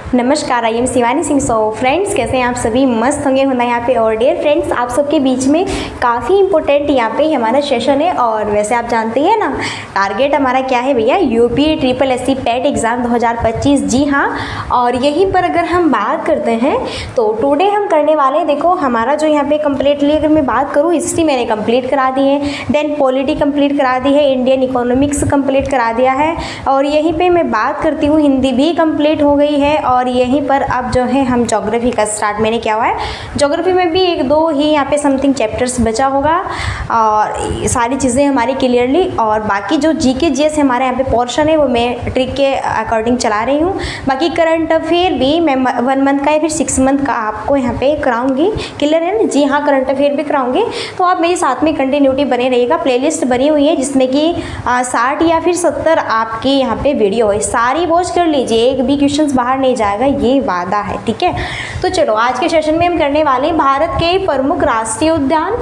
नमस्कार, I am Shivani Singh. So friends, कैसे हैं आप सभी? मस्त होंगे होना यहाँ पे। और डियर फ्रेंड्स, आप सबके बीच में काफ़ी इंपॉर्टेंट यहाँ पे हमारा सेशन है। और वैसे आप जानते हैं ना, टारगेट हमारा क्या है भैया? UPSSC पेट एग्ज़ाम 2025। जी हाँ, और यहीं पर अगर हम बात करते हैं तो टुडे हम करने वाले, देखो हमारा जो यहाँ पे कम्प्लीटली अगर मैं बात करूँ, हिस्ट्री मैंने कंप्लीट करा दी है, देन पॉलिटी कंप्लीट करा दी है, इंडियन इकोनॉमिक्स कंप्लीट करा दिया है, और यहीं पे मैं बात करती हूँ हिंदी भी कंप्लीट हो गई है। और यहीं पर अब जो है हम ज्योग्राफी का स्टार्ट मैंने किया हुआ है। ज्योग्राफी में भी एक दो ही यहाँ पे समथिंग चैप्टर्स बचा होगा, और सारी चीज़ें हमारी क्लियरली, और बाकी जो जीके जीएस हमारे यहाँ पे पोर्शन है वो मैं ट्रिक के अकॉर्डिंग चला रही हूँ। बाकी करंट अफेयर भी मैं 1 मंथ का या फिर 6 मंथ का आपको यहाँ पे कराऊंगी। क्लियर है ना? जी हाँ, करंट अफेयर भी कराऊंगी, तो आप मेरे साथ में कंटिन्यूटी बने रहिएगा। प्लेलिस्ट बनी हुई है जिसमें कि 60 या फिर 70 आपकी यहाँ पे वीडियो है, सारी वॉच कर लीजिए, एक भी क्वेश्चन बाहर नहीं जाएगा, ये वादा है। ठीक है, तो चलो आज के सेशन में हम करने वाले हैं भारत के प्रमुख राष्ट्रीय उद्यान,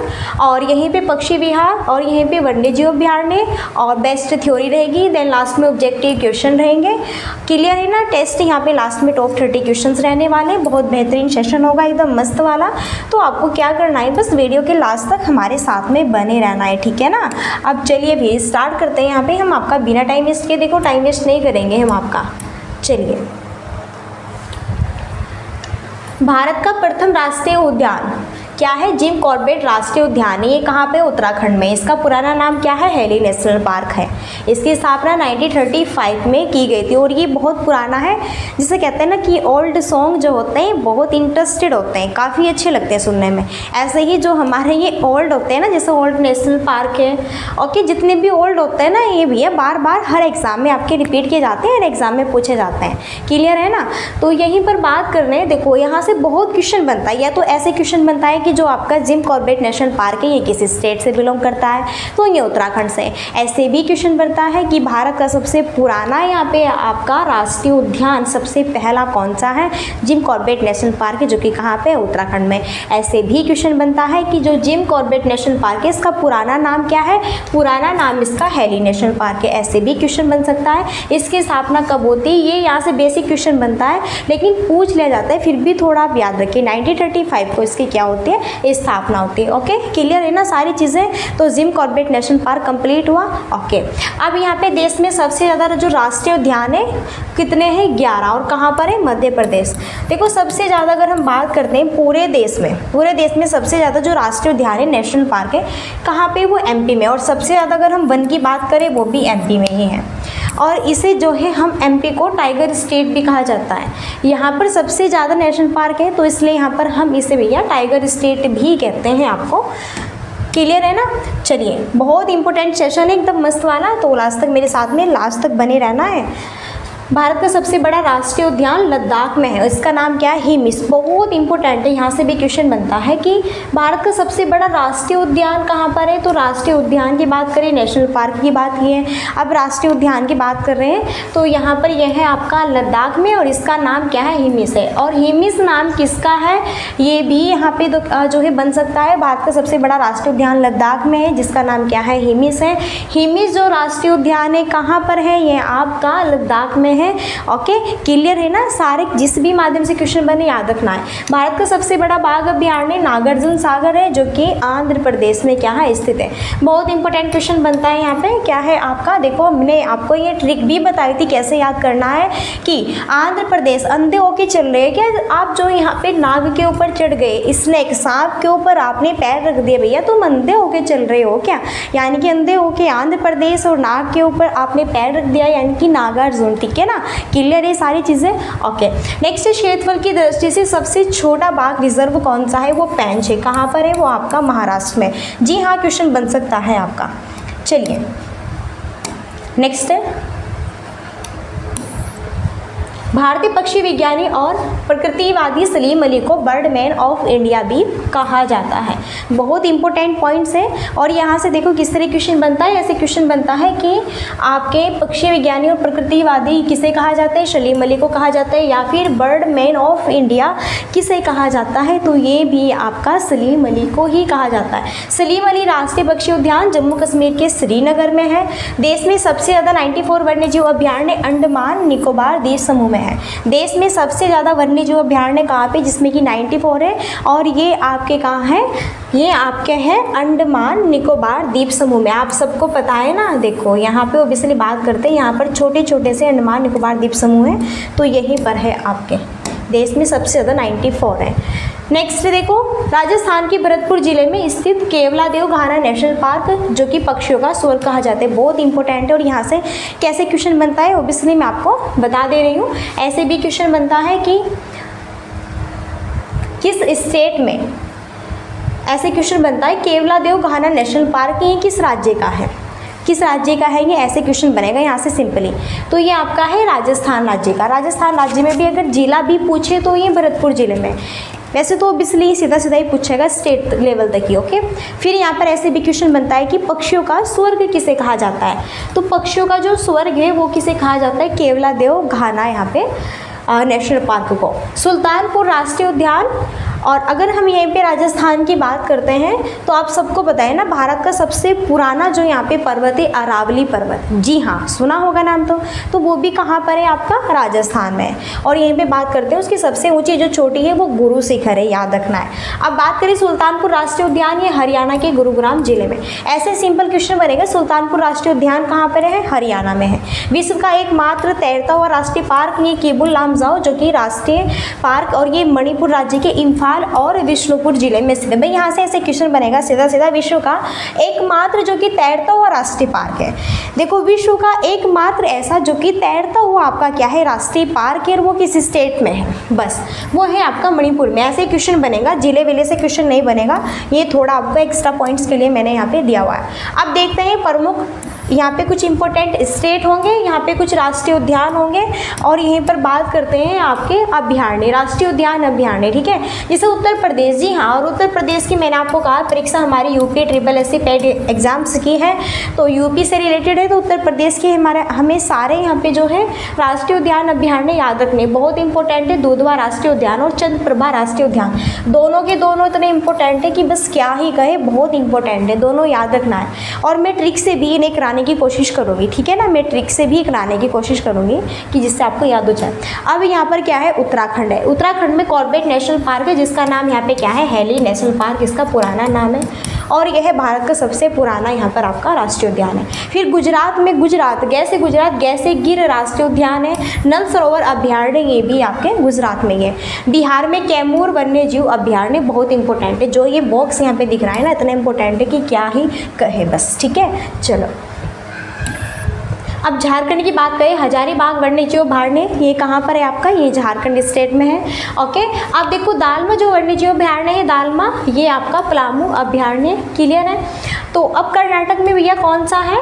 और यहीं पे पक्षी विहार, और यहीं पे वन्यजीव अभ्यारण्य, और बेस्ट थ्योरी रहेगी, देन लास्ट में ऑब्जेक्टिव क्वेश्चन रहेंगे। क्लियर है ना? टेस्ट यहाँ पे लास्ट में टॉप 30 क्वेश्चन रहने वाले, बहुत बेहतरीन सेशन होगा, एकदम मस्त वाला। तो आपको क्या करना है, बस वीडियो के लास्ट तक हमारे साथ में बने रहना है। ठीक है ना? अब चलिए भी स्टार्ट करते हैं। यहाँ पे हम आपका बिना टाइम वेस्ट के, देखो टाइम वेस्ट नहीं करेंगे हम आपका। चलिए, भारत का प्रथम राष्ट्रीय उद्यान क्या है? जिम कॉर्बेट राष्ट्रीय उद्यान है। ये कहाँ पे? उत्तराखंड में। इसका पुराना नाम क्या है? हेली नेशनल पार्क है। इसकी स्थापना 1935 में की गई थी, और ये बहुत पुराना है। जिसे कहते हैं ना कि ओल्ड सॉन्ग जो होते हैं बहुत इंटरेस्टेड होते हैं, काफ़ी अच्छे लगते हैं सुनने में। ऐसे ही जो हमारे ये ओल्ड होते हैं ना, जैसे ओल्ड नेशनल पार्क है, ओके, जितने भी ओल्ड होते हैं ना, ये भी है बार बार हर एग्ज़ाम में आपके रिपीट किए जाते हैं, हर एग्ज़ाम में पूछे जाते हैं। क्लियर है ना? तो यहीं पर बात कर रहे हैं, देखो यहाँ से बहुत क्वेश्चन बनता है, या तो ऐसे क्वेश्चन बनता है कि जो आपका जिम कॉर्बेट नेशनल पार्क है ये किस स्टेट से बिलोंग करता है, तो ये उत्तराखंड से। ऐसे भी क्वेश्चन बनता है कि भारत का सबसे पुराना यहाँ पे आपका राष्ट्रीय उद्यान सबसे पहला कौन सा है? जिम कॉर्बेट नेशनल पार्क है, जो कि कहाँ पे? उत्तराखंड में। ऐसे भी क्वेश्चन बनता है कि जो जिम कॉर्बेट नेशनल पार्क है इसका पुराना नाम क्या है? पुराना नाम इसका हेली नेशनल पार्क है। ऐसे भी क्वेश्चन बन सकता है। इसकी स्थापना कब होती है? ये यहाँ से बेसिक क्वेश्चन बनता है, लेकिन पूछ लिया जाता है, फिर भी थोड़ा आप याद रखिए। 1935 को इसकी क्या होती है? स्थापना होती है। ओके, क्लियर है ना सारी चीज़ें? तो Jim Corbett national park complete हुआ। ओके, अब यहाँ पे देश में सबसे ज़्यादा जो राष्ट्रीय उद्यान है कितने हैं? 11। और कहाँ पर है? मध्य प्रदेश। देखो सबसे ज़्यादा अगर हम बात करते हैं पूरे देश में सबसे ज़्यादा जो राष्ट्रीय उद्यान है, नेशनल पार्क है, कहाँ पे? वो MP में। और सबसे ज़्यादा अगर हम वन की बात करें वो भी MP में ही है, और इसे जो है हम MP को टाइगर स्टेट भी कहा जाता है। यहाँ पर सबसे ज़्यादा नेशनल पार्क है, तो इसलिए यहाँ पर हम इसे भैया टाइगर स्टेट भी कहते हैं आपको। क्लियर है ना? चलिए, बहुत इंपॉर्टेंट सेशन है, एकदम मस्त वाला, तो लास्ट तक मेरे साथ में लास्ट तक बने रहना है। भारत का सबसे बड़ा राष्ट्रीय उद्यान लद्दाख में है। इसका नाम क्या है? हिमिस। बहुत इंपॉर्टेंट है, यहाँ से भी क्वेश्चन बनता है कि भारत का सबसे बड़ा राष्ट्रीय उद्यान कहाँ पर है? तो राष्ट्रीय उद्यान की बात करें, नेशनल पार्क की बात की है, अब राष्ट्रीय उद्यान की बात कर रहे हैं, तो यहाँ पर यह है आपका लद्दाख में, और इसका नाम क्या है? हिमिस है। और हिमिस नाम किसका है? ये भी यहाँ पे जो है बन सकता है। भारत का सबसे बड़ा राष्ट्रीय उद्यान लद्दाख में है, जिसका नाम क्या है? हिमिस है। हिमिस जो राष्ट्रीय उद्यान है कहाँ पर है? ये आपका लद्दाख में है। ओके, क्लियर है ना? सारे जिस भी माध्यम से क्वेश्चन बने याद रखना है। भारत का सबसे बड़ा बाघ अभ्यारण्य नागार्जुन सागर है, जो कि आंध्र प्रदेश में क्या है? स्थित है। बहुत इंपॉर्टेंट क्वेश्चन बनता है यहाँ पे, क्या है आपका? देखो हमने आपको ये ट्रिक भी बताई थी कैसे याद करना है, कि आंध्र प्रदेश अंधे होके चल रहे हैं क्या? आप जो यहाँ पे नाग के ऊपर चढ़ गए, स्नेक सांप के ऊपर आपने पैर रख दिया, भैया तुम अंधे होके चल रहे हो क्या? यानी कि अंधे होके आंध्र प्रदेश और नाग के ऊपर आपने पैर रख दिया, यानी कि नागार्जुन। ठीक है ना? क्लियर है सारी चीज़ें? ओके, नेक्स्ट क्षेत्रफल की दृष्टि से सबसे छोटा बाघ रिजर्व कौन सा है? वो पेंच है। कहाँ पर है? वो आपका महाराष्ट्र में। जी हाँ, क्वेश्चन बन सकता है आपका। चलिए नेक्स्ट है, भारतीय पक्षी विज्ञानी और प्रकृतिवादी सलीम अली को बर्डमैन ऑफ इंडिया भी कहा जाता है। बहुत इंपॉर्टेंट पॉइंट्स है। और यहाँ से देखो किस तरह क्वेश्चन बनता है। ऐसे क्वेश्चन बनता है कि आपके पक्षी विज्ञानी और प्रकृतिवादी किसे कहा जाता है, सलीम अली को कहा जाता है, या फिर बर्ड मैन ऑफ इंडिया किसे कहा जाता है, तो ये भी आपका सलीम अली को ही कहा जाता है। सलीम अली राष्ट्रीय पक्षी उद्यान जम्मू कश्मीर के श्रीनगर में है। देश में सबसे ज़्यादा 94 वन्यजीव अभयारण्य अंडमान निकोबार द्वीप समूह में है। देश में सबसे ज़्यादा वन्यजीव अभयारण्य कहाँ पे, जिसमें कि 94 है, और ये आपके कहाँ है, ये आपके हैं अंडमान निकोबार द्वीप समूह में। आप सबको पता है ना, देखो यहाँ पे ओबियसली बात करते हैं, यहाँ पर छोटे छोटे से अंडमान निकोबार द्वीप समूह है, तो यहीं पर है आपके देश में सबसे ज़्यादा 94 है। नेक्स्ट देखो, राजस्थान के भरतपुर जिले में स्थित केवलादेव घाना नेशनल पार्क, जो कि पक्षियों का स्वर्ग कहा जाता है, बहुत इंपॉर्टेंट है। और यहाँ से कैसे क्वेश्चन बनता है ओबियसली मैं आपको बता दे रही हूँ। ऐसे भी क्वेश्चन बनता है कि किस स्टेट में, ऐसे क्वेश्चन बनता है केवलादेव घाना नेशनल पार्क ये किस राज्य का है, किस राज्य का है ये, ऐसे क्वेश्चन बनेगा यहाँ से सिंपली। तो ये आपका है राजस्थान राज्य का। राजस्थान राज्य में भी अगर जिला भी पूछे तो ये भरतपुर जिले में, वैसे तो ओबियसली सीधा सीधा ही पूछेगा स्टेट लेवल तक ही। ओके, फिर यहाँ पर ऐसे भी क्वेश्चन बनता है कि पक्षियों का स्वर्ग किसे कहा जाता है, तो पक्षियों का जो स्वर्ग है वो किसे कहा जाता है, केवलादेव घाना यहाँ पे नेशनल पार्क को। सुल्तानपुर राष्ट्रीय उद्यान, और अगर हम यहीं पे राजस्थान की बात करते हैं तो आप सबको पता है ना, भारत का सबसे पुराना जो यहाँ पे पर्वत है अरावली पर्वत, जी हाँ सुना होगा नाम तो वो भी कहाँ पर है आपका, राजस्थान में। और यहीं पे बात करते हैं उसकी सबसे ऊंची जो चोटी है वो गुरु शिखर है, याद रखना है। अब बात करें सुल्तानपुर राष्ट्रीय उद्यान, ये हरियाणा के गुरुग्राम जिले में। ऐसे सिंपल क्वेश्चन बनेगा, सुल्तानपुर राष्ट्रीय उद्यान कहाँ पर है, हरियाणा में है। विश्व का एकमात्र तैरता हुआ राष्ट्रीय पार्क ये केबुल लामजाओ, जो कि राष्ट्रीय पार्क, और ये मणिपुर राज्य के इम्फाल और विष्णुपुर जिले में स्थित है। भाई यहाँ से ऐसे क्वेश्चन बनेगा सीधा सीधा, विश्व का एकमात्र जो कि तैरता हुआ राष्ट्रीय पार्क है। देखो विश्व का एकमात्र ऐसा जो कि तैरता हुआ आपका क्या है, राष्ट्रीय पार्क है, और वो किस स्टेट में है, बस वो है आपका मणिपुर में। ऐसे क्वेश्चन बनेगा, जिले विले से क्वेश्चन नहीं बनेगा, ये थोड़ा आपको एक्स्ट्रा पॉइंट्स के लिए मैंने यहाँ पे दिया हुआ है। अब देखते हैं प्रमुख, यहाँ पे कुछ इंपॉर्टेंट स्टेट होंगे, यहाँ पे कुछ राष्ट्रीय उद्यान होंगे, और यहीं पर बात करते हैं आपके अभयारण्य, राष्ट्रीय उद्यान अभयारण्य, ठीक है। जैसे उत्तर प्रदेश, जी हाँ, और उत्तर प्रदेश की मैंने आपको कहा परीक्षा हमारी यूपी SSC पेड एग्जाम्स की है, तो यूपी से रिलेटेड है, तो उत्तर प्रदेश के हमें सारे यहाँ पे जो है राष्ट्रीय उद्यान अभयारण्य याद रखने बहुत इंपॉर्टेंट है। दुधवा राष्ट्रीय उद्यान और चंद्रप्रभा राष्ट्रीय उद्यान, दोनों के दोनों इतने इंपॉर्टेंट है कि बस क्या ही कहे, बहुत इंपॉर्टेंट है, दोनों याद रखना है। और मैं ट्रिक से भी इन्हें कराने की कोशिश करूँगी, ठीक है ना, मैं ट्रिक से भी कराने की कोशिश करूँगी कि जिससे आपको याद हो जाए। अब यहाँ पर क्या है, उत्तराखंड है। उत्तराखंड में कॉर्बेट नेशनल पार्क है, जिसका नाम यहाँ पे क्या है, हैली नेशनल पार्क इसका पुराना नाम है, और यह है भारत का सबसे पुराना यहाँ पर आपका राष्ट्रीय उद्यान है। फिर गुजरात में गुजरात गैसे गिर राष्ट्रीय उद्यान है। नल सरोवर अभयारण्य ये भी आपके गुजरात में है। बिहार में कैमूर वन्य जीव अभयारण्य बहुत इंपॉर्टेंट है, जो ये बॉक्स यहाँ पे दिख रहा है ना, इतना इंपॉर्टेंट है कि क्या ही कहे बस, ठीक है। चलो अब झारखंड की बात करें, हजारीबाग वन्यजीव अभयारण्य ये कहाँ पर है आपका, ये झारखंड स्टेट में है। ओके, अब देखो दालमा जो वन्यजीव अभयारण्य है, दालमा ये आपका पलामू अभयारण्य, क्लियर है। तो अब कर्नाटक में भैया कौन सा है,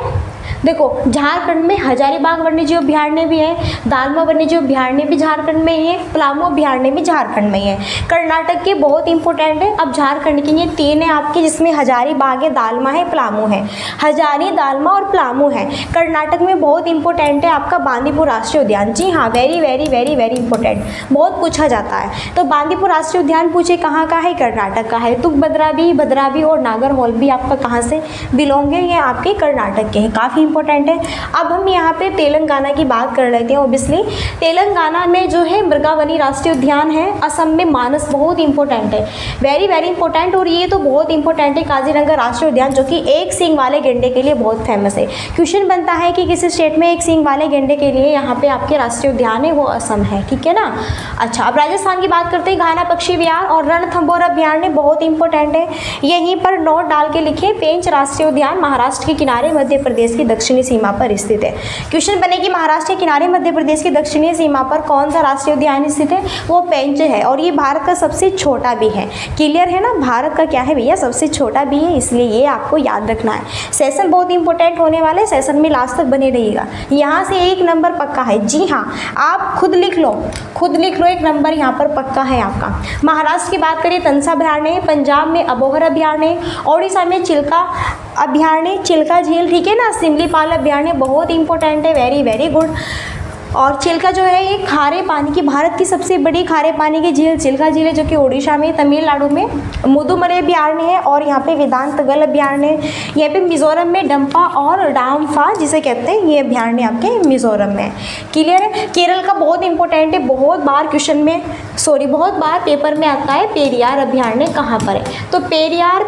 देखो झारखंड में हजारीबाग वन्यजीव अभयारण्य भी है, दालमा वन्यजीव अभयारण्य भी झारखंड में ही है, पलामू अभयारण्य भी झारखंड में ही है। कर्नाटक के बहुत इंपॉर्टेंट है। अब झारखंड के ये तीन है आपके, जिसमें हजारीबाग है, दालमा है, पलामू है। हजारी, दालमा और पलामू है। कर्नाटक में बहुत इंपॉर्टेंट है आपका बांदीपुर राष्ट्रीय उद्यान, जी हाँ, very very very very important, बहुत पूछा जाता है। तो बांदीपुर राष्ट्रीय उद्यान पूछे कहाँ का है, कर्नाटक का है। तुंगभद्रा भी, भद्रा भी और नागरहोल भी आपका कहाँ से बिलोंग है, ये आपके कर्नाटक के हैं, काफ़ी इंपॉर्टेंट है। अब हम यहाँ पे तेलंगाना की बात कर लेते हैं। ओबियसली तेलंगाना में जो है मृगावली राष्ट्रीय उद्यान है। असम में मानस बहुत इंपॉर्टेंट है, वेरी वेरी इंपॉर्टेंट। और ये तो बहुत इंपॉर्टेंट है काजीरंगा राष्ट्रीय उद्यान, जो कि एक सींग वाले गेंडे के लिए बहुत फेमस है। क्वेश्चन बनता है कि किस स्टेट में एक सींग वाले गेंडे के लिए यहाँ पे आपके राष्ट्रीय उद्यान है, वो असम है, ठीक है ना। अच्छा, अब राजस्थान की बात करते हैं। घाना पक्षी विहार और रणथंभौर अभयारण्य बहुत इंपॉर्टेंट है। यहीं पर नोट डाल के लिखिए, पेंच राष्ट्रीय उद्यान महाराष्ट्र के किनारे, मध्य प्रदेश की दक्षिण दक्षिणी सीमा पर स्थित है। क्वेश्चन बने कि महाराष्ट्र के किनारे मध्य प्रदेश की दक्षिणी सीमा पर कौन सा राष्ट्रीय उद्यान स्थित है, वो पेंच है और ये भारत का सबसे छोटा भी है। क्लियर है ना, भारत का क्या है भैया, सबसे छोटा भी है, इसलिए ये आपको याद रखना है। सेशन बहुत इंपॉर्टेंट होने वाले, सेशन में लास्ट तक बने रहिएगा। यहाँ से एक नंबर पक्का है, जी हाँ, आप खुद लिख लो, एक नंबर यहाँ पर पक्का है आपका। महाराष्ट्र की बात करें तंसा अभयारण्य, पंजाब में अबोहर अभयारण्य, ओडिशा में चिल्का अभयारण्य, चिल्का झील, ठीक है ना, सिमलीपाल अभयारण्य बहुत इंपॉर्टेंट है, वेरी वेरी गुड। और चिल्का जो है ये खारे पानी की, भारत की सबसे बड़ी खारे पानी की झील चिल्का झील है, जो कि ओडिशा में, तमिलनाडु में मुदुमलाई अभयारण्य है, और यहाँ पे वेदांतगल अभयारण्य है। यहाँ पे मिजोरम में डंपा और डामफा जिसे कहते हैं, ये अभयारण्य आपके मिजोरम में। क्लियर है। केरल का बहुत इंपॉर्टेंट है, बहुत बार क्वेश्चन में, बहुत बार पेपर में आता है, पेरियार अभयारण्य कहाँ पर है, तो पेरियार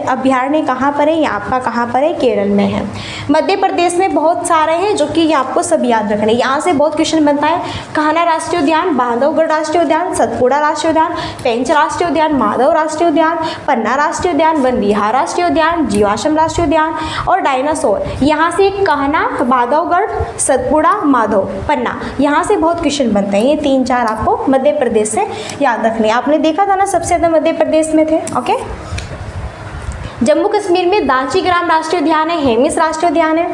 अभयारण्य कहाँ पर है, ये आपका कहाँ पर है, केरल में है। मध्य प्रदेश में बहुत सारे हैं जो कि ये आपको सब याद रखना है, यहाँ से बहुत क्वेश्चन बनता है। कान्हा राष्ट्रीय उद्यान, बांधवगढ़ राष्ट्रीय उद्यान, सतपुड़ा राष्ट्रीय उद्यान, पेंच राष्ट्रीय उद्यान, माधव राष्ट्रीय उद्यान, पन्ना राष्ट्रीय उद्यान, वन विहार राष्ट्रीय उद्यान, जीवाश्म राष्ट्रीय उद्यान और डायनासोर। यहाँ से कान्हा, बांधवगढ़, सतपुड़ा, माधव, पन्ना, यहाँ से बहुत क्वेश्चन बनते हैं। ये 3-4 आपको मध्य प्रदेश से याद रखने। आपने देखा था ना सबसे ज़्यादा मध्य प्रदेश में थे। ओके, जम्मू कश्मीर में दांची ग्राम राष्ट्रीय उद्यान है, हेमिस राष्ट्रीय उद्यान है,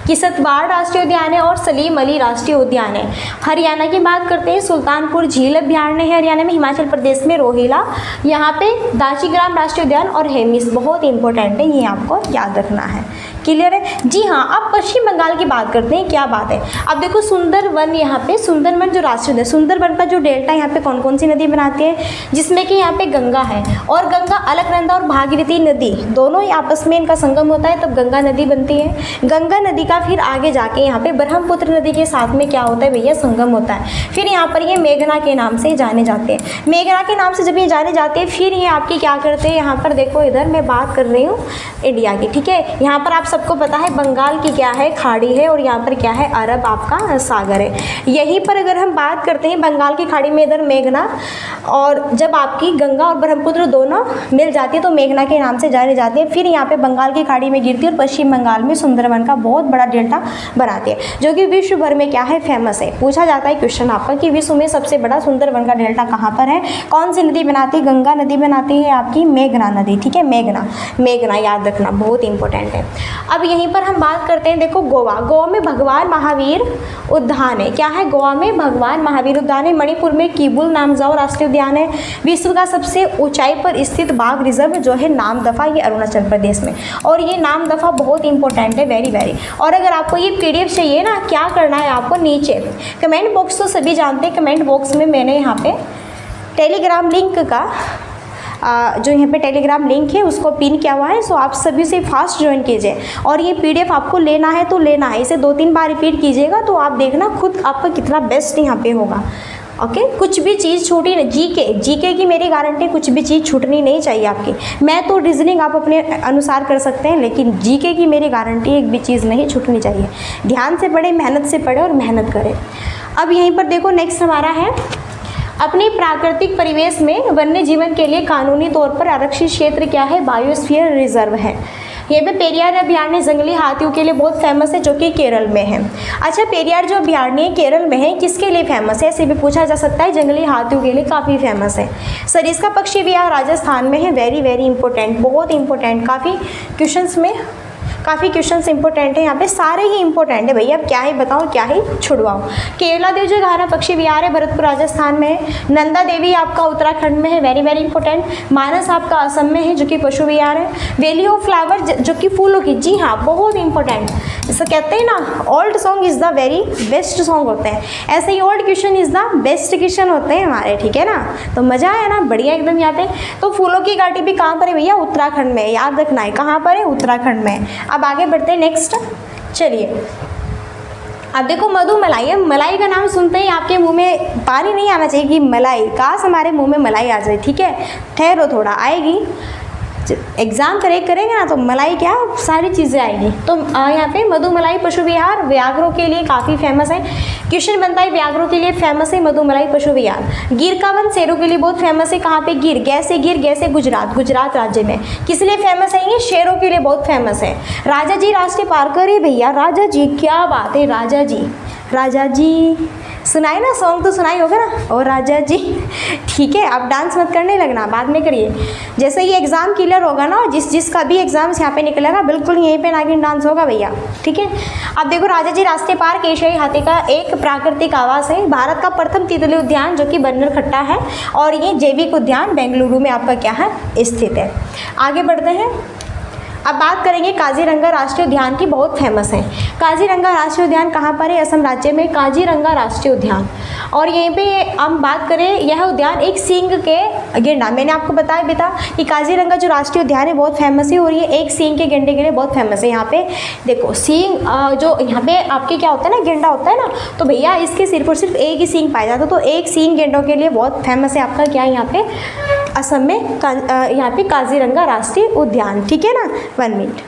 किसतवाड़ राष्ट्रीय उद्यान है और सलीम अली राष्ट्रीय उद्यान है। हरियाणा की बात करते हैं, सुल्तानपुर झील अभयारण्य है हरियाणा में, हिमाचल प्रदेश में रोहिला, यहाँ पे दांची ग्राम राष्ट्रीय उद्यान और हेमिस बहुत इंपॉर्टेंट है, ये आपको याद रखना है। क्लियर है, जी हाँ। अब पश्चिम बंगाल की बात करते हैं, क्या बात है। अब देखो सुंदरवन, यहाँ पे सुंदरवन जो राष्ट्रीय उद्यान, सुंदरवन का जो डेल्टा यहाँ पे कौन कौन सी नदी बनाती है, जिसमें कि यहाँ पे गंगा है, और गंगा अलकनंदा और भागीरथी नदी दोनों ही आपस में इनका संगम होता है, तब गंगा नदी बनती है। गंगा नदी का फिर आगे जाके यहाँ पे ब्रह्मपुत्र नदी के साथ में क्या होता है भैया, संगम होता है। फिर यहाँ पर ये मेघना के नाम से जाने जाते हैं, मेघना के नाम से जब ये जाने जाते हैं, फिर ये आपकी क्या करते हैं, यहाँ पर देखो, इधर मैं बात कर रही हूँ इंडिया की, ठीक है। यहाँ पर आप सबको पता है बंगाल की क्या है, खाड़ी है, और यहाँ पर क्या है, अरब आपका सागर है। यहीं पर अगर हम बात करते हैं बंगाल की खाड़ी में, इधर मेघना, और जब आपकी गंगा और ब्रह्मपुत्र दोनों मिल जाती है तो मेघना के नाम से जाने जाती है। फिर यहाँ पे बंगाल की खाड़ी में गिरती है और पश्चिम बंगाल में सुंदरवन का बहुत बड़ा डेल्टा बनाती है, जो कि विश्व भर में क्या है, फेमस है। पूछा जाता है क्वेश्चन आपका कि विश्व में सबसे बड़ा सुंदरवन का डेल्टा कहाँ पर है, कौन सी नदी बनाती है, गंगा नदी बनाती है आपकी मेघना नदी, ठीक है, मेघना याद रखना, बहुत इंपॉर्टेंट है। अब यहीं पर हम बात करते हैं, देखो गोवा में भगवान महावीर उद्यान है, क्या है, गोवा में भगवान महावीर उद्यान है। मणिपुर में किबुल नामजाओ राष्ट्रीय उद्यान है। विश्व का सबसे ऊंचाई पर स्थित बाघ रिजर्व जो है नामदफा, ये अरुणाचल प्रदेश में, और ये नामदफा बहुत इंपॉर्टेंट है, वेरी वेरी। और अगर आपको ये PDF चाहिए ना, क्या करना है आपको, नीचे कमेंट बॉक्स तो सभी जानते हैं, कमेंट बॉक्स में मैंने यहाँ पे टेलीग्राम लिंक का जो यहाँ पे टेलीग्राम लिंक है उसको पिन किया हुआ है, सो आप सभी से फास्ट ज्वाइन कीजिए। और ये PDF आपको लेना है तो लेना है, इसे 2-3 बार रिपीट कीजिएगा तो आप देखना खुद आपका कितना बेस्ट यहाँ पे होगा। ओके, कुछ भी चीज़ छूटी नहीं, जीके की मेरी गारंटी, कुछ भी चीज़ छूटनी नहीं चाहिए आपकी। मैं तो रीजनिंग आप अपने अनुसार कर सकते हैं, लेकिन जीके की मेरी गारंटी, एक भी चीज़ नहीं छूटनी चाहिए। ध्यान से पढ़े, मेहनत से पढ़े और मेहनत करें। अब यहीं पर देखो नेक्स्ट हमारा है, अपने प्राकृतिक परिवेश में वन्य जीवन के लिए कानूनी तौर पर आरक्षित क्षेत्र क्या है, बायोस्फीयर रिजर्व है। ये पे पेरियार अभयारण्य जंगली हाथियों के लिए बहुत फेमस है, जो कि केरल में है। अच्छा, पेरियार जो अभयारण्य केरल में है, किसके लिए फेमस है, ऐसे भी पूछा जा सकता है, जंगली हाथियों के लिए काफ़ी फेमस है। सरिस्का पक्षी विहार राजस्थान में है, वेरी वेरी इंपॉर्टेंट, बहुत इंपॉर्टेंट, काफ़ी क्वेश्चंस इंपॉर्टेंट है यहाँ पे, सारे ही इंपॉर्टेंट है भैया, अब क्या ही बताऊँ, क्या ही छुड़वाऊँ। केरला देव जो घाना पक्षी विहार है भरतपुर राजस्थान में है। नंदा देवी आपका उत्तराखंड में है, वेरी वेरी इंपॉर्टेंट। मानस आपका असम में है, जो कि पशु विहार है। वैली ऑफ फ्लावर जो कि फूलों की, जी हाँ, बहुत इंपॉर्टेंट। जैसे कहते हैं ना, old song is the very best song होते हैं, ऐसे ही old question is the best question होते हैं हमारे, ठीक है ना। तो मज़ा आया ना, बढ़िया एकदम यहाँ पे। तो फूलों की घाटी भी कहाँ पर है भैया, उत्तराखंड में, याद रखना है, कहाँ पर है, उत्तराखंड में। अब आगे बढ़ते हैं नेक्स्ट, चलिए। अब देखो मधुमलाई है, मलाई का नाम सुनते ही आपके मुंह में पानी नहीं आना चाहिए कि मलाई, काश हमारे मुंह में मलाई आ जाए, ठीक है, ठहरो थोड़ा, आएगी। एग्जाम करेंगे ना तो मलाई क्या सारी चीज़ें आएगी। तो यहाँ पे मधुमलाई पशु विहार व्याघ्रों के लिए काफ़ी फेमस है। क्वेश्चन बनता है व्याघ्रों के लिए फेमस है मधुमलाई पशु विहार। गिर का वन शेरों के लिए बहुत फेमस है। कहाँ पे? गिर गैसे गुजरात राज्य में। किस लिए फेमस है ये? शेरों के लिए बहुत फेमस है। राजा जी राष्ट्रीय पार्क, अरे भैया राजा जी, क्या बात है, राजा जी सुनाए ना, सॉन्ग तो सुनाई होगा ना, और राजा जी। ठीक है, आप डांस मत करने लगना, बाद में करिए। जैसे ये एग्ज़ाम क्लियर होगा ना, जिसका भी एग्जाम यहाँ पे निकलेगा बिल्कुल यहीं पे नागिन डांस होगा भैया। ठीक है, अब देखो राजा जी राष्ट्रीय पार्क एशियाई हाथी का एक प्राकृतिक आवास है। भारत का प्रथम तितली उद्यान जो कि बन्नरघट्टा है, और ये जैविक उद्यान बेंगलुरु में आपका क्या है? स्थित है। आगे बढ़ते हैं। अब बात करेंगे काजीरंगा राष्ट्रीय उद्यान की, बहुत फेमस है। काजीरंगा राष्ट्रीय उद्यान कहाँ पर है? असम राज्य में काजीरंगा राष्ट्रीय उद्यान। और यहीं पे हम बात करें, यह उद्यान एक सींग के गेंडा, मैंने आपको बताया बेटा कि काजीरंगा जो राष्ट्रीय उद्यान है बहुत फेमस है, और ये एक सींग के गेंडे के लिए बहुत फेमस है। यहाँ पे देखो सींग जो यहाँ पे आपके क्या होता है ना, गेंडा होता है ना, तो भैया इसके सिर पर सिर्फ एक ही सींग पाया जाता है, तो एक सींग गेंडों के लिए बहुत फेमस है आपका क्या यहाँ पे असम में यहाँ पे काजीरंगा राष्ट्रीय उद्यान। ठीक है ना, 1 मिनट।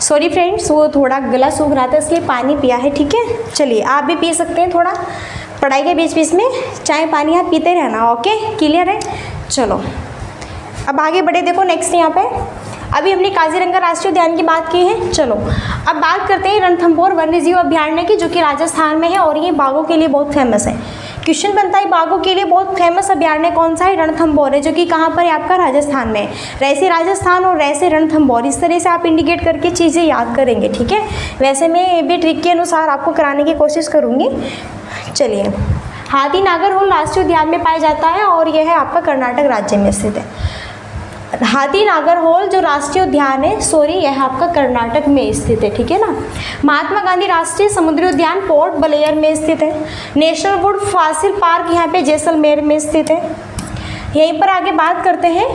सॉरी फ्रेंड्स, वो थोड़ा गला सूख रहा था इसलिए पानी पिया है। ठीक है, चलिए आप भी पी सकते हैं थोड़ा, पढ़ाई के बीच बीच में चाय पानी आप पीते रहना। ओके, क्लियर है? चलो अब आगे बढ़े। देखो नेक्स्ट यहाँ पे अभी हमने काजीरंगा राष्ट्रीय उद्यान की बात की है। चलो अब बात करते हैं रणथंभौर वन्यजीव अभयारण्य की, जो कि राजस्थान में है, और ये बाघों के लिए बहुत फेमस है। क्वेश्चन बनता है बाघों के लिए बहुत फेमस अभयारण्य कौन सा है? रणथंभौर है, जो कि कहाँ पर है आपका? राजस्थान में। रैसे राजस्थान और रैसे रणथंभौर, इस तरह से आप इंडिकेट करके चीज़ें याद करेंगे। ठीक है, वैसे मैं भी ट्रिक के अनुसार आपको कराने की कोशिश करूँगी। चलिए, हाथी नागरहोल राष्ट्रीय उद्यान में पाया जाता है, और यह है आपका कर्नाटक राज्य में स्थित है। हाथी नागरहोल जो राष्ट्रीय उद्यान है, सॉरी, यह आपका कर्नाटक में स्थित है। ठीक है ना। महात्मा गांधी राष्ट्रीय समुद्री उद्यान पोर्ट ब्लेयर में स्थित है। नेशनल वुड फॉसिल पार्क यहाँ पे जैसलमेर में स्थित है। यहीं पर आगे बात करते हैं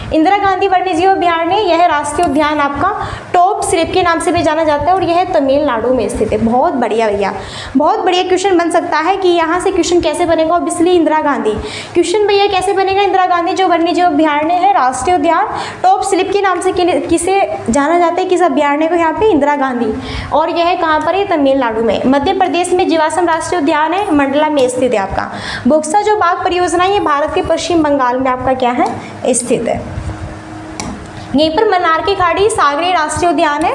इंदिरा गांधी वन्यजीव अभयारण्य, यह राष्ट्रीय उद्यान आपका टॉप स्लिप के नाम से भी जाना जाता है, और यह तमिलनाडु में स्थित है। बहुत बढ़िया भैया, बहुत बढ़िया क्वेश्चन बन सकता है कि यहाँ से क्वेश्चन कैसे बनेगा। ऑब्वियसली इंदिरा गांधी क्वेश्चन भैया कैसे बनेगा? इंदिरा गांधी जो वन्यजीव अभयारण्य है राष्ट्रीय उद्यान टॉप स्लिप के नाम से किसे जाना जाता है, किस अभयारण्य को? यहाँ पे इंदिरा गांधी। और यह कहाँ पर है? तमिलनाडु में। मध्य प्रदेश में जीवाश्म राष्ट्रीय उद्यान है, मंडला में स्थित है आपका। बुक्सा जो बाघ परियोजना है, भारत के पश्चिम बंगाल में आपका क्या है? स्थित है। यहीं पर मन्नार की खाड़ी सागरी राष्ट्रीय उद्यान है।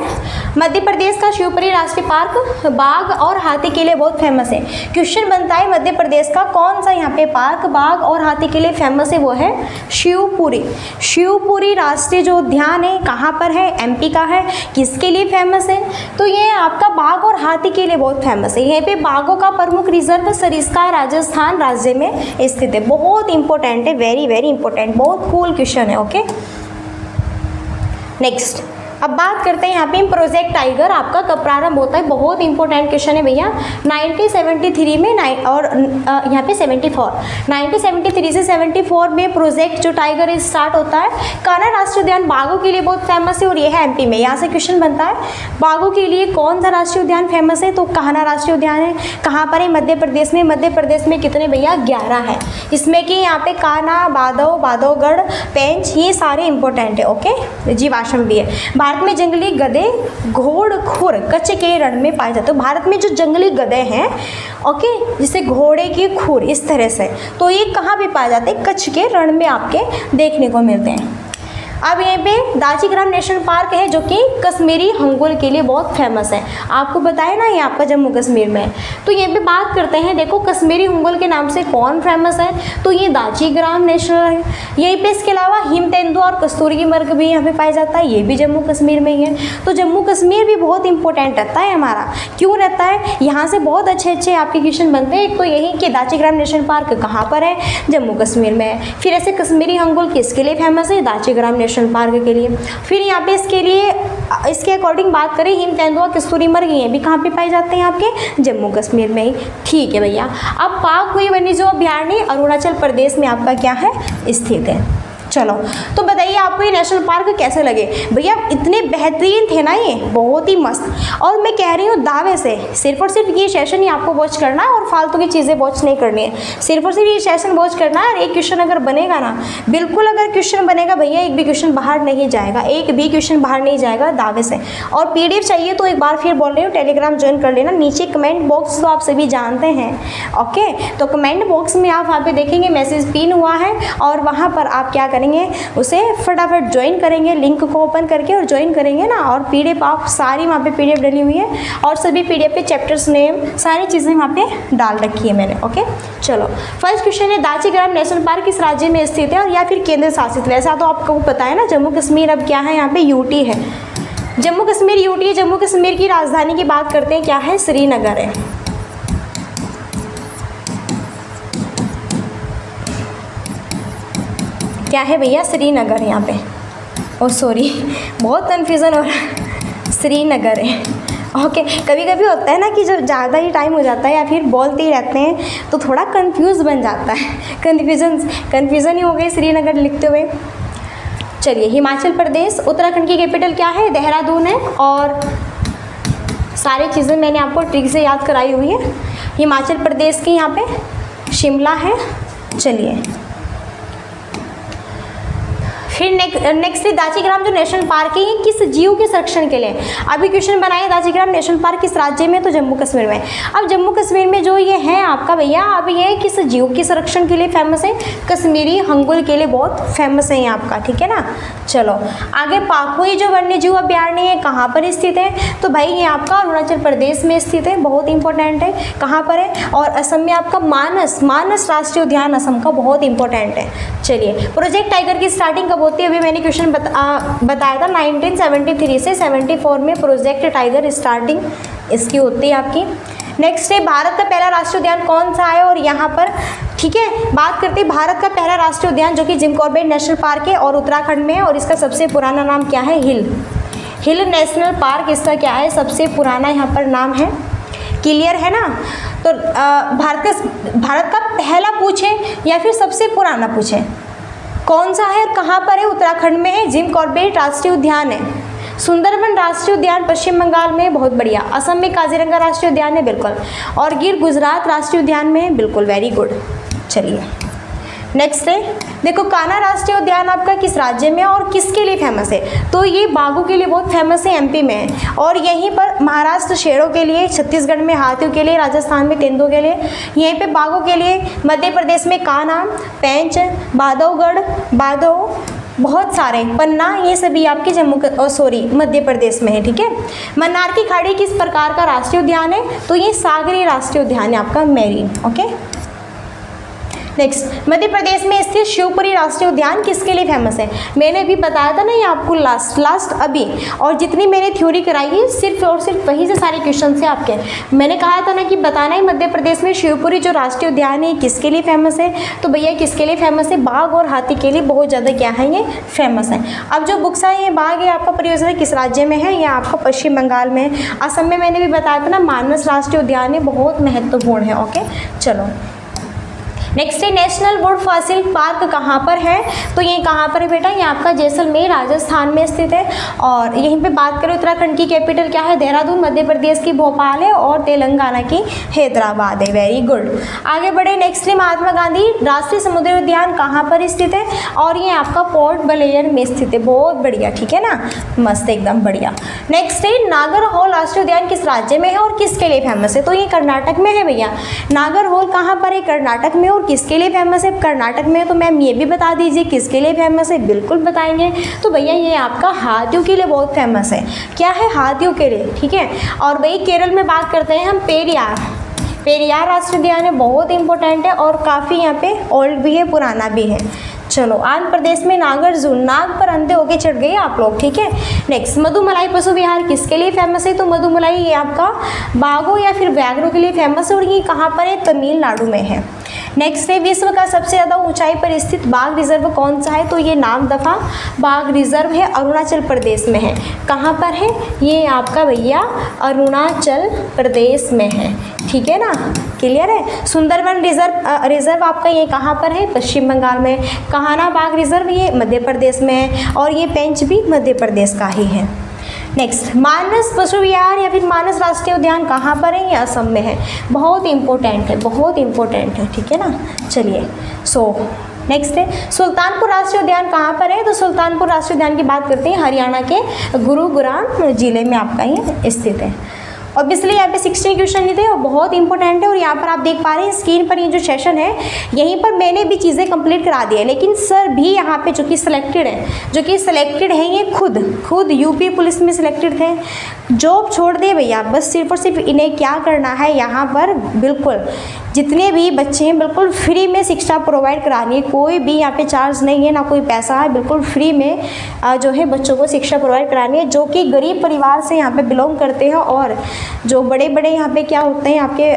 मध्य प्रदेश का शिवपुरी राष्ट्रीय पार्क बाघ और हाथी के लिए बहुत फेमस है। क्वेश्चन बनता है मध्य प्रदेश का कौन सा यहाँ पे पार्क बाघ और हाथी के लिए फेमस है? वो है शिवपुरी। शिवपुरी राष्ट्रीय जो उद्यान है कहाँ पर है? एमपी का है। किसके लिए फेमस है? तो ये आपका बाघ और हाथी के लिए बहुत फेमस है। यहाँ पे बाघों का प्रमुख रिजर्व सरिस्का राजस्थान राज्य में स्थित है। बहुत इंपॉर्टेंट है, वेरी वेरी इंपॉर्टेंट, बहुत कूल क्वेश्चन है। ओके, नेक्स्ट अब बात करते हैं यहाँ पे प्रोजेक्ट टाइगर आपका कब प्रारंभ होता है? बहुत इंपॉर्टेंट क्वेश्चन है भैया। 1973 में और यहाँ पे 1973 से 74 में प्रोजेक्ट जो टाइगर स्टार्ट होता है। कान्हा राष्ट्रीय उद्यान बाघों के लिए बहुत फेमस है, और यह है एमपी में। यहाँ से क्वेश्चन बनता है बाघों के लिए कौन सा राष्ट्रीय उद्यान फेमस है? तो कान्हा राष्ट्रीय उद्यान है। कहाँ पर है? मध्य प्रदेश में। मध्य प्रदेश में कितने भैया? 11 है, इसमें कि यहाँ पे कान्हा, बाधव, बाधवगढ़, पेंच, ये सारे इंपॉर्टेंट है। ओके, जीवाश्म भी है। भारत में जंगली गधे घोड़ खुर कच्छ के रण में पाए जाते हैं। भारत में जो जंगली गधे हैं, ओके, जिसे घोड़े की खुर इस तरह से, तो ये कहाँ पे पाए जाते हैं? कच्छ के रण में आपके देखने को मिलते हैं। अब यहीं पे दाजीग्राम नेशनल पार्क है जो कि कश्मीरी हंगुल के लिए बहुत फेमस है। आपको बताया ना ये आपका जम्मू कश्मीर में। तो यहीं पे बात करते हैं, देखो कश्मीरी हंगुल के नाम से कौन फेमस है, तो ये दाजीग्राम नेशनल है। यहीं पे इसके अलावा हिम तेंदुआ और कस्तूरी मृग भी यहाँ पे पाया जाता है, ये भी जम्मू कश्मीर में ही है। तो जम्मू कश्मीर भी बहुत इंपॉर्टेंट रहता है हमारा। क्यों रहता है, यहाँ से बहुत अच्छे अच्छे आपके क्वेश्चन बनते हैं। एक तो यही कि दाजीग्राम नेशनल पार्क कहाँ पर है, जम्मू कश्मीर में है। फिर ऐसे कश्मीरी हंगुल किसके लिए फेमस है, दाजीग्राम नेशनल पार्क के लिए। फिर यहाँ पे इसके लिए इसके अकॉर्डिंग बात करें, हिम तेंदुआ कस्तूरी मृग ये भी कहाँ पे पाए जाते हैं आपके जम्मू कश्मीर में ही। ठीक है भैया। अब पाक हुई वन्यजीव अभयारण्य अरुणाचल प्रदेश में आपका क्या है, स्थित है। चलो तो बताइए आपको ये नेशनल पार्क कैसे लगे। भैया इतने बेहतरीन थे ना, ये बहुत ही मस्त। और मैं कह रही हूँ दावे से, सिर्फ और सिर्फ ये सेशन ही आपको वॉच करना है और फालतू की चीज़ें वॉच नहीं करनी है। सिर्फ और सिर्फ ये सेशन वॉच करना है। और एक क्वेश्चन अगर बनेगा ना, बिल्कुल अगर क्वेश्चन बनेगा भैया, एक भी क्वेश्चन बाहर नहीं जाएगा, एक भी क्वेश्चन बाहर नहीं जाएगा दावे से। और PDF चाहिए तो एक बार फिर बोल रही हूँ, टेलीग्राम ज्वाइन कर लेना। नीचे कमेंट बॉक्स तो आप सभी जानते हैं, ओके। तो कमेंट बॉक्स में आप वहाँ पे देखेंगे मैसेज पिन हुआ है, और वहाँ पर आप क्या करेंगे, उसे फटाफट ज्वाइन करेंगे, लिंक को ओपन करके और ज्वाइन करेंगे ना। और PDF आप सारी वहाँ पे PDF डली हुई है, और सभी PDF पे चैप्टर्स नेम सारी चीज़ें वहाँ पे डाल रखी है मैंने, ओके। चलो फर्स्ट क्वेश्चन है, दाजीग्राम नेशनल पार्क किस राज्य में स्थित है और या फिर केंद्र शासित। वैसा तो आपको पता है ना, जम्मू कश्मीर अब क्या है, यहाँ पे UT है। जम्मू कश्मीर UT है। जम्मू कश्मीर की राजधानी की बात करते हैं, क्या है, श्रीनगर है। क्या है भैया, श्रीनगर यहाँ पे। ओ सॉरी, बहुत कन्फ्यूज़न हो रहा है, श्रीनगर है, ओके। कभी कभी होता है ना कि जब ज़्यादा ही टाइम हो जाता है या फिर बोलते ही रहते हैं तो थोड़ा कंफ्यूज बन जाता है, कन्फ्यूज़न ही हो गई श्रीनगर लिखते हुए। चलिए, हिमाचल प्रदेश, उत्तराखंड की कैपिटल क्या है, देहरादून है। और सारी चीज़ें मैंने आपको ट्रिक से याद कराई हुई है। हिमाचल प्रदेश की यहाँ पे शिमला है। चलिए फिर नेक्स्ट दाजीग्राम जो नेशनल पार्क है, ये किस जीव के संरक्षण के लिए। अभी क्वेश्चन बनाए, दाजीग्राम नेशनल पार्क किस राज्य में, तो जम्मू कश्मीर में। अब जम्मू कश्मीर में जो ये है आपका भैया, अब ये किस जीव के संरक्षण के लिए फेमस है, कश्मीरी हंगुल के लिए बहुत फेमस है ये आपका, ठीक है ना। चलो आगे, पाखुई जो वन्य जीव अभयारण्य है कहाँ पर स्थित है, तो भाई ये आपका अरुणाचल प्रदेश में स्थित है, बहुत इंपॉर्टेंट है। कहाँ पर है, और असम में आपका मानस राष्ट्रीय उद्यान असम का बहुत इंपॉर्टेंट है। चलिए, प्रोजेक्ट टाइगर की स्टार्टिंग कब होती है, अभी मैंने क्वेश्चन बताया था 1973 से 74 में प्रोजेक्ट टाइगर स्टार्टिंग इसकी होती है आपकी। नेक्स्ट है, भारत का पहला राष्ट्रीय उद्यान कौन सा है, और यहाँ पर ठीक है बात करते हैं भारत का पहला राष्ट्रीय उद्यान जो कि जिम कॉर्बेट नेशनल पार्क है और उत्तराखंड में है, और इसका सबसे पुराना नाम क्या है, हिल नेशनल पार्क इसका क्या है, सबसे पुराना यहाँ पर नाम है। क्लियर है ना। तो भारत का पहला पूछे या फिर सबसे पुराना पूछे, कौन सा है और कहाँ पर है, उत्तराखंड में है, जिम कॉर्बेट राष्ट्रीय उद्यान है। सुंदरबन राष्ट्रीय उद्यान पश्चिम बंगाल में, बहुत बढ़िया। असम में काजीरंगा राष्ट्रीय उद्यान है, बिल्कुल। और गिर गुजरात राष्ट्रीय उद्यान में है, बिल्कुल, वेरी गुड। चलिए नेक्स्ट है, देखो कान्हा राष्ट्रीय उद्यान आपका किस राज्य में और किसके लिए फेमस है, तो ये बाघों के लिए बहुत फेमस है, MP में है। और यहीं पर महाराष्ट्र शेरों के लिए, छत्तीसगढ़ में हाथियों के लिए, राजस्थान में तेंदुओं के लिए, यहीं पे बाघों के लिए मध्य प्रदेश में कान्हा, पेंच, बांधवगढ़, बहुत सारे, पन्ना, ये सभी आपके मध्य प्रदेश में है, ठीक है। मन्नार की खाड़ी किस प्रकार का राष्ट्रीय उद्यान है, तो ये सागरीय राष्ट्रीय उद्यान है आपका, marine, okay. Next, Madhya Pradesh में स्थित शिवपुरी राष्ट्रीय उद्यान किसके लिए फेमस है, मैंने अभी बताया था ना ये आपको लास्ट अभी, और जितनी मैंने थ्योरी कराई है सिर्फ और सिर्फ वहीं से सारे क्वेश्चन से आपके, मैंने कहा था ना कि बताना ही मध्य प्रदेश में शिवपुरी जो राष्ट्रीय उद्यान है किसके लिए फेमस है, तो भैया किसके लिए फेमस है, बाघ और हाथी के लिए बहुत ज़्यादा क्या है ये फेमस है। अब जो बुक्स है ये बाघ है आपका परियोजना किस राज्य में है, ये आपका पश्चिम बंगाल में है। असम में मैंने भी बताया था ना मानस राष्ट्रीय उद्यान है, बहुत महत्वपूर्ण है, ओके। चलो नेक्स्ट है, नेशनल वुड फॉसिल पार्क कहाँ पर है, तो ये कहाँ पर है बेटा, ये आपका जैसलमेर राजस्थान में स्थित है। और यहीं पे बात करें उत्तराखंड की कैपिटल क्या है, देहरादून, मध्य प्रदेश की भोपाल है, और तेलंगाना की हैदराबाद है, वेरी गुड। आगे बढ़े, नेक्स्ट है महात्मा गांधी राष्ट्रीय समुद्री उद्यान कहाँ पर स्थित है, और ये आपका पोर्ट ब्लेयर में स्थित है, बहुत बढ़िया, ठीक है ना, मस्त एकदम बढ़िया। नेक्स्ट है, नागरहोल राष्ट्रीय उद्यान किस राज्य में है और किसके लिए फेमस है, तो ये कर्नाटक में है भैया। नागरहोल कहाँ पर है, कर्नाटक में, और किसके लिए फेमस है? कर्नाटक में है तो मैम ये भी बता दीजिए किसके लिए फेमस है? बिल्कुल बताएंगे। तो भैया ये आपका हाथियों के लिए बहुत फेमस है। क्या है? हाथियों के लिए, ठीक है। और भाई केरल में बात करते हैं हम पेरियार। पेरियार राष्ट्रीय उद्यान है, बहुत इंपॉर्टेंट है और काफ़ी यहाँ पे ओल्ड भी है, पुराना भी है। चलो, आंध्र प्रदेश में नागार्जुन, नाग पर अंधे होके चढ़ गए आप लोग, ठीक है। नेक्स्ट, मधुमलाई पशु विहार किसके लिए फेमस है? तो मधुमलाई ये आपका बाघों या फिर व्याघ्रों के लिए फेमस है और ये कहाँ पर है? तमिलनाडु में है। नेक्स्ट है, विश्व का सबसे ज़्यादा ऊंचाई पर स्थित बाघ रिजर्व कौन सा है? तो ये नामदफा बाघ रिजर्व है, अरुणाचल प्रदेश में है। कहाँ पर है? ये आपका भैया अरुणाचल प्रदेश में है, ठीक है ना, क्लियर है। सुंदरबन रिजर्व आपका ये कहाँ पर है? पश्चिम बंगाल में। कान्हा बाघ रिजर्व ये मध्य प्रदेश में है और ये पेंच भी मध्य प्रदेश का ही है। नेक्स्ट, मानस पशु विहार या फिर मानस राष्ट्रीय उद्यान कहाँ पर है? ये असम में है। बहुत इंपॉर्टेंट है, बहुत इंपॉर्टेंट है, ठीक है ना। चलिए, नेक्स्ट है, सुल्तानपुर राष्ट्रीय उद्यान कहाँ पर है? तो सुल्तानपुर राष्ट्रीय उद्यान की बात करते हैं, हरियाणा के गुरुग्राम जिले में आपका ये स्थित है। ऑब्वियसली यहाँ पे 16 क्वेश्चन ही थे और बहुत इंपॉर्टेंट है। और यहाँ पर आप देख पा रहे हैं स्क्रीन पर ये जो सेशन है, यहीं पर मैंने भी चीज़ें कंप्लीट करा दी है, लेकिन सर भी यहाँ पे जो कि सिलेक्टेड है ये खुद यूपी पुलिस में सिलेक्टेड थे, जॉब छोड़ दे भैया। बस सिर्फ और सिर्फ इन्हें क्या करना है, यहाँ पर बिल्कुल जितने भी बच्चे हैं बिल्कुल फ्री में शिक्षा प्रोवाइड करानी है। कोई भी यहाँ पे चार्ज नहीं है, ना कोई पैसा है, बिल्कुल फ्री में जो है बच्चों को शिक्षा प्रोवाइड करानी है, जो कि गरीब परिवार से यहाँ पे बिलोंग करते हैं। और जो बड़े बड़े यहाँ पे क्या होते हैं आपके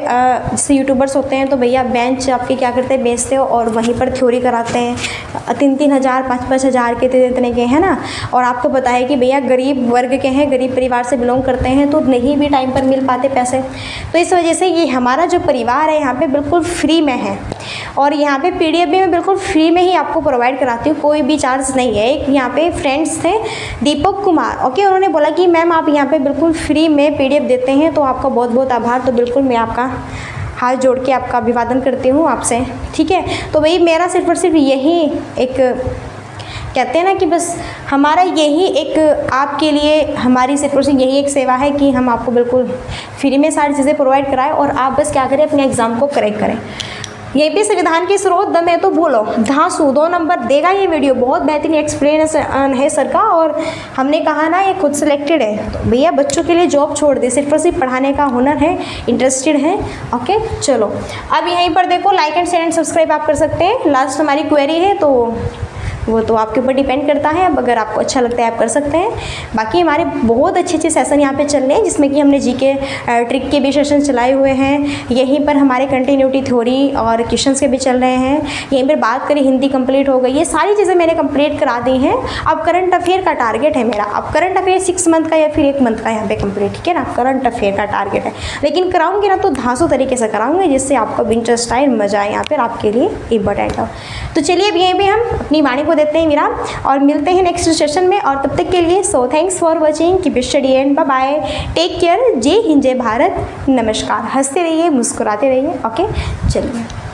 जैसे यूट्यूबर्स होते हैं, तो भैया बेंच आपके क्या करते हैं, बेचते हो और वहीं पर थ्योरी कराते हैं 3-3 हज़ार 5-5 हज़ार के इतने के है ना। और आपको पता है कि भैया गरीब वर्ग के हैं, गरीब परिवार से बिलोंग करते हैं, तो नहीं भी टाइम पर मिल पाते पैसे। तो इस वजह से ये हमारा जो परिवार है यहाँ पे बिल्कुल फ्री में है और यहाँ पे PDF भी मैं बिल्कुल फ्री में ही आपको प्रोवाइड कराती हूँ, कोई भी चार्ज नहीं है। एक यहाँ पे फ्रेंड्स थे दीपक कुमार, ओके, उन्होंने बोला कि मैम आप यहाँ पे बिल्कुल फ्री में PDF देते हैं, तो आपका बहुत बहुत आभार। तो बिल्कुल मैं आपका हाथ जोड़ के आपका अभिवादन करती हूँ आपसे, ठीक है। तो भाई मेरा सिर्फ और सिर्फ यही एक कहते हैं ना कि बस हमारा यही एक आपके लिए हमारी सिर्फ और सिर्फ यही एक सेवा है कि हम आपको बिल्कुल फ्री में सारी चीज़ें प्रोवाइड कराएं और आप बस क्या करें, अपने एग्ज़ाम को करेक्ट करें। यहीं पे संविधान के स्रोत दम है तो बोलो धांसू 2 नंबर देगा ये वीडियो। बहुत बेहतरीन एक्सप्लेनेशन है सर का और हमने कहा ना ये खुद सिलेक्टेड है, तो भैया बच्चों के लिए जॉब छोड़ दे, सिर्फ और सिर्फ पढ़ाने का हुनर है, इंटरेस्टेड है, ओके। चलो अब यहीं पर देखो like and share and subscribe आप कर सकते हैं। लास्ट हमारी क्वेरी है तो वो तो आपके ऊपर डिपेंड करता है, अब अगर आपको अच्छा लगता है आप कर सकते हैं। बाकी हमारे बहुत अच्छे सेशन यहाँ पे चल रहे हैं जिसमें कि हमने जीके ट्रिक के भी सेशन चलाए हुए हैं। यहीं पर हमारे कंटिन्यूटी थ्योरी और क्वेश्चंस के भी चल रहे हैं। यहीं पर बात करें हिंदी कंप्लीट हो गई, ये सारी चीज़ें मैंने कंप्लीट करा दी हैं। अब करंट अफेयर का टारगेट है मेरा, अब करंट अफेयर 6 मंथ का या फिर 1 मंथ का यहाँ पे कंप्लीट, ठीक है ना, करंट अफेयर का टारगेट है। लेकिन कराऊंगी ना तो धांसू तरीके से कराऊंगी जिससे आपको इंटरेस्ट आए, मजा आए, यहाँ पर आपके लिए इंपॉर्टेंट हो। तो चलिए अब यहीं पर हम अपनी वाणी को देते हैं विराम और मिलते हैं नेक्स्ट सेशन में। और तब तक के लिए so thanks for watching, keep study and bye bye, take care, जय हिंद जय भारत, नमस्कार। हंसते रहिए, मुस्कुराते रहिए, ओके। चलिए।